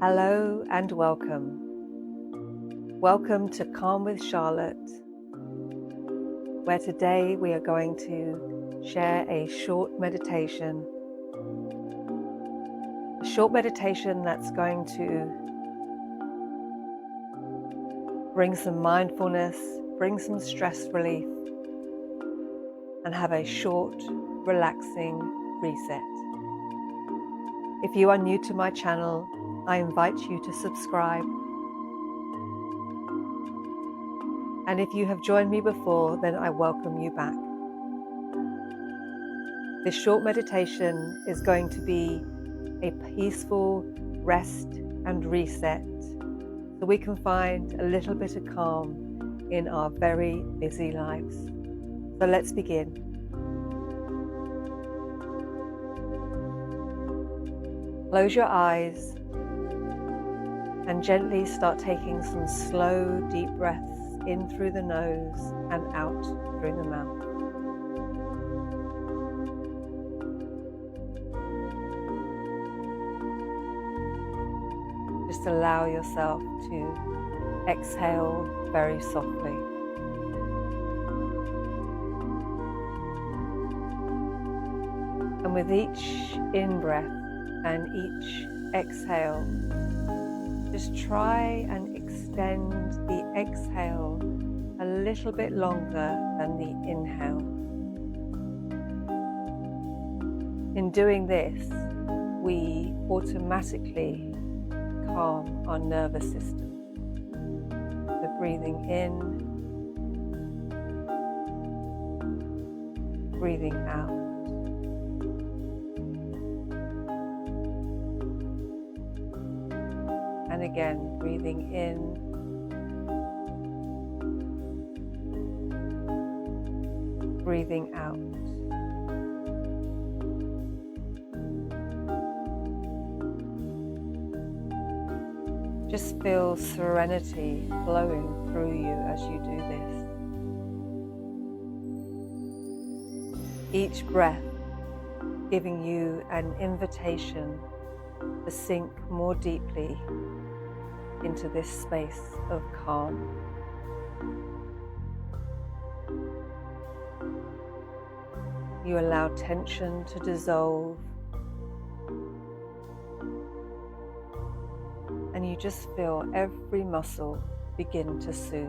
Hello and welcome. Welcome to Calm with Charlotte, where today we are going to share a short meditation. A short meditation that's going to bring some mindfulness, bring some stress relief, and have a short, relaxing reset. If you are new to my channel, I invite you to subscribe. And if you have joined me before, then I welcome you back. This short meditation is going to be a peaceful rest and reset so we can find a little bit of calm in our very busy lives. So let's begin. Close your eyes and gently start taking some slow, deep breaths in through the nose and out through the mouth. Just allow yourself to exhale very softly. And with each in-breath and each exhale, just try and extend the exhale a little bit longer than the inhale. In doing this, we automatically calm our nervous system. So breathing in, breathing out. And again, breathing in, breathing out. Just feel serenity flowing through you as you do this. Each breath giving you an invitation to sink more deeply into this space of calm. You allow tension to dissolve, and you just feel every muscle begin to soothe.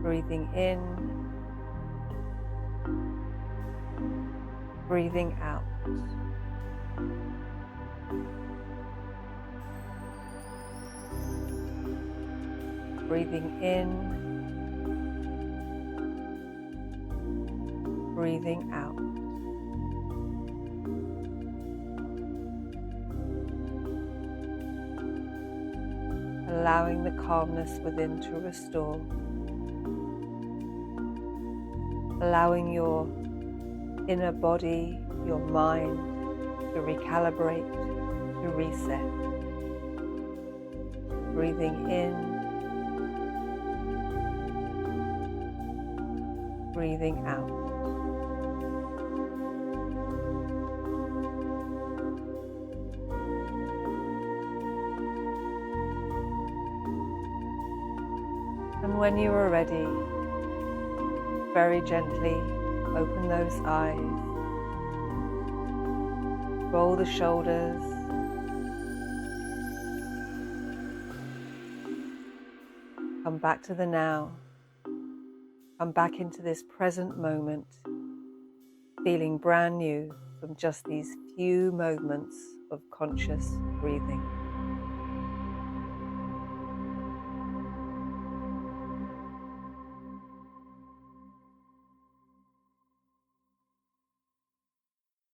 Breathing in, breathing out. Breathing in, breathing out. Allowing the calmness within to restore. Allowing your inner body, your mind to recalibrate, to reset. Breathing in, breathing out. And when you are ready, very gently open those eyes, roll the shoulders, come back to the now, come back into this present moment, feeling brand new from just these few moments of conscious breathing.